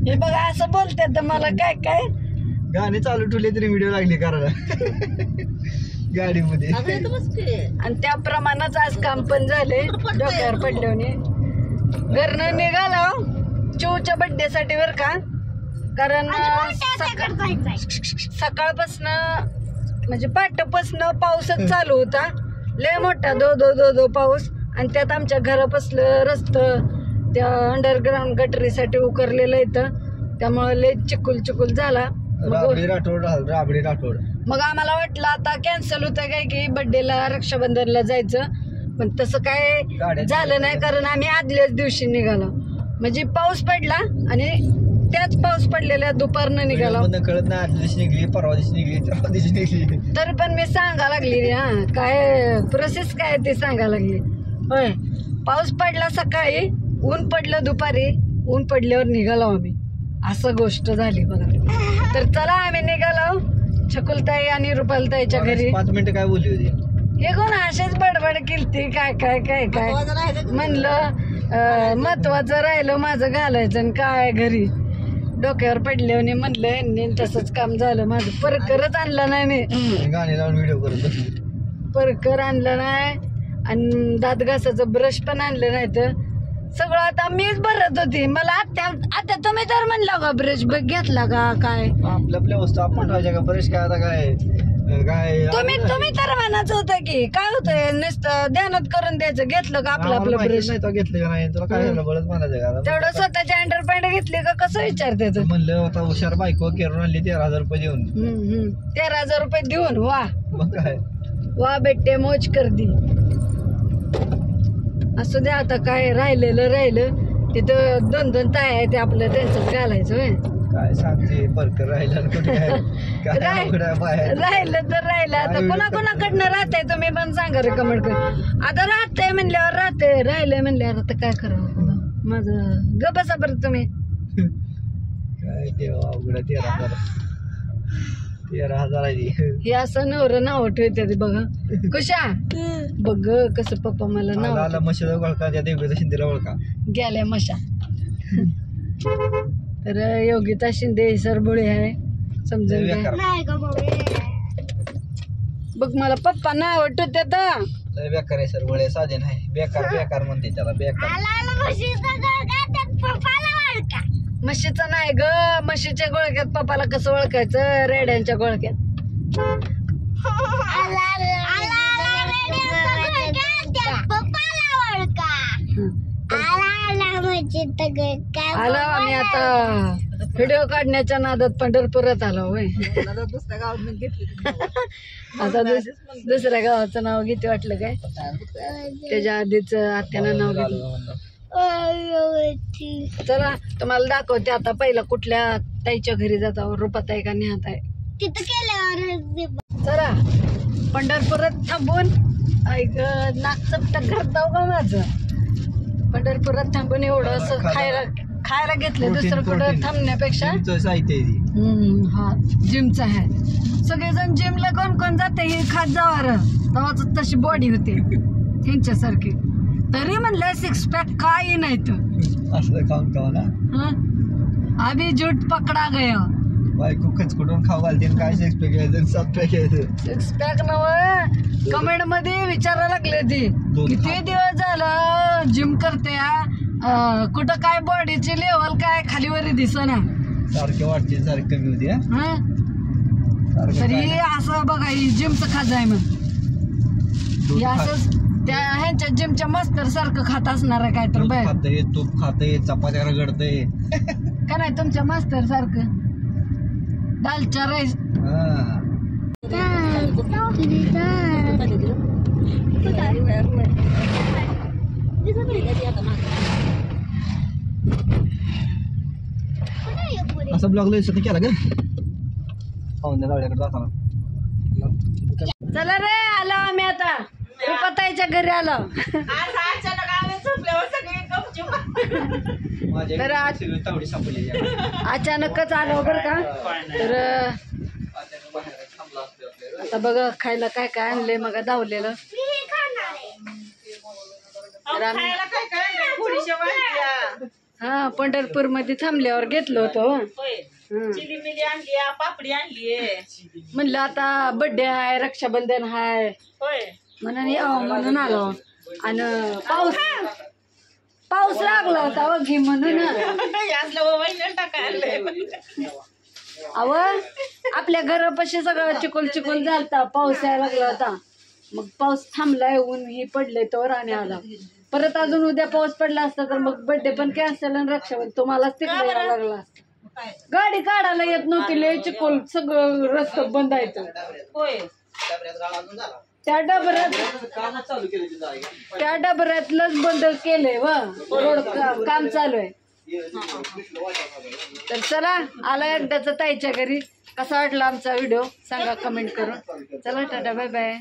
हे बघा असं बोलतात तर मला काय काय गाणे चालू ठेवले तरी व्हिडिओ लागली करायला गाडीमध्ये. आणि त्याप्रमाणेच आज काम पण झाले. डोक्यावर पडल्याने घरनं निघालो चिवच्या बर्थडे साठी बर का. कारण सकाळपासून म्हणजे पाठपासून पाऊसच चालू होता. लय मोठा दो दो दो दो पाऊस. आणि त्यात आमच्या घरापासलं रस्तं त्या अंडरग्राऊंड गटरीसाठी उकरलेलं इथं. त्यामुळे लय चिकुल झाला. राबडी राठोड. मग आम्हाला वाटलं आता कॅन्सल होतं काय की बर्थडेला रक्षाबंधनला जायचं. पण तसं काय झालं नाही कारण आम्ही आदल्याच दिवशी निघालो. म्हणजे पाऊस पडला आणि त्याच पाऊस पडलेल्या दुपारनं निघाला. कळत नाही आदल्या दिवशी निघली परवा दिवशी निघली तेव्हा दिवशी निघली. तरी पण मी सांगा लागली हा काय प्रोसेस काय ते सांगा लागली. होय पाऊस पडला सकाळी ऊन पडलं दुपारी. ऊन पडल्यावर निघालो आम्ही असं गोष्ट झाली बघा. तर चला आम्ही निघालो छकुलताई आणि रुपालताईच्या घरी. 5 मिनिटं काय बोलली होती हे कोण असेच बडबड केलती काय काय काय काय म्हणलं महत्वाचं राहिलं माझं घालायचं आणि काय घरी डोक्यावर पडल्याने म्हणलं यांनी तसंच काम झालं माझं. परकरच आणलं नाही मी. गाणी लावून व्हिडिओ करत बसली. परकर आणलं नाही आणि दात घासाचं ब्रश पण आणलं नाही. तर सगळं आता मीच भरत होती. मला आता तुम्ही तर म्हणला का ब्रश घेतला का काय आपल्या वस्तू आपण ठेवायच्या का ब्रश काय आता काय काय तुम्ही तर म्हणायचं होतं की काय होतंय नुसतं ध्यानात करून द्यायचं. घेतलं का आपलं ब्रश नाही तो घेतलं का नाही तुला काय झालं बळच म्हणायचं का. तेवढं स्वतःची अंडरपॅन्ट घेतली का कसं विचारते तू. म्हणलं आता हुशार बायको केरून आणली 13,000 रुपये देऊन. 13,000 रुपये देऊन वा मग काय वा बेटे मोज कर दी. असू द्या आता काय राहिलं तिथं 2-2 ताय आहे ते आपलं त्यांचं घालायचं होय. काय सांगते परकर राहिला कुठे राहिलं तर राहिलं. आता कोणाकडनं राहतंय तुम्ही पण सांगा रे कमेंट कर. आता राहतंय म्हणल्यावर राहतंय राहिलंय म्हणल्यावर आता काय करावं माझं ग बसा बरं तुम्ही. काय देवा अवघड 13,000 हे असं नवरं नाव ठेवते बघा. कशा बघ कसं पप्पा मला नाव मशीला ओळखा त्या देवगीता शिंदेला ओळखा गेल्या मशा. तर योगिता शिंदे सरबोळे आहे समजून बघ. मला पप्पा नाव ठेवते बेकार आहे सर वळे साधे नाही बेकार म्हणते त्याला बेकार. म्हशीचं नाही ग म्हशीच्या गोळक्यात पप्पाला कसं ओळखायचं रेड्यांच्या गोळक्यात. आलो आम्ही आता व्हिडिओ काढण्याच्या नादात पंढरपुरात आलो होय. आता दुसऱ्या गावाचं नाव किती वाटलं काय त्याच्या आधीच आत्यानं नाव घेतलं. चला तुम्हाला दाखवते आता पहिला कुठल्या ताईच्या घरी जाता रुपाताई का नेहात आहे तिथं केल्यावर. चला पंढरपुरात थांबून ऐक नागचपटक करताव का माझं. पंढरपुरात थांबून एवढं असं खायला घेतलं दुसरं कुठं थांबण्यापेक्षा. हा जिमचं आहे. सगळेजण जिमला कोण जाते हे खात जावार तेव्हाच तशी बॉडी होते ह्यांच्यासारखी. तरी म्हणलं 6 पॅक काही नाही तर असं खाऊन खाऊ ना अभी झूठ पकडा गया. बायको खचकुटून खाऊ घालते काय 6 पॅक घ्यायचं 7 पॅक घ्यायचं. 6 पॅक नव कमेंट मध्ये विचारायला लागले ती किती दिवस झालं जिम करते कुठं काय बॉडीची लेवल काय खालीवरी दिसना सारखे वाटते सारखे कमी होते. तरी असं बघा जिमचं खात जाय मग असंच त्या ह्यांच्या जिमच्या मास्तर सारखं खात असणार आहे काय तर बाय खातंय तूप खातंय चपात्या रगडतंय का नाही तुमच्या मास्तर सारखं दालचा राईस. असं ब्लॉग लय केला का पाहुण्या लावल्याकडे जाताना. चला रे आलो आम्ही आता रुपाताईच्या घरी आलो. तर अचानकच आलो बरं का. तर आता बघा खायला काय काय आणलंय मग धावलेलं. हा पंढरपूर मध्ये थांबल्यावर घेतलं होतं हो. चिली मिली आणली पापडी आणली म्हणलं आता बर्थडे आहे रक्षाबंधन आहे होय म्हणून यावं म्हणून आलो आणि पाऊस लागला होता हो घे म्हणून अव आपल्या घरापाशी सगळं चिकोल चिकोल झालता पाऊस यायला लागला होता मग पाऊस थांबलाय ऊन ही पडले तोवर आणि आला परत अजून उद्या पाऊस पडला असता तर मग बर्थडे पण कॅन्सल आणि रक्षाबंधन तुम्हालाच तिकडे यायला लागला असता गाडी काढायला येत नव्हती लय चिकोल सगळं रस्ता बंद आहे त्या डबऱ्यातलंच बंद केलंय व रोड काम चालू आहे तर चला आला एकदाच ताईच्या घरी कसा वाटला आमचा व्हिडिओ सांगा कमेंट करून चला टाटा बाय बाय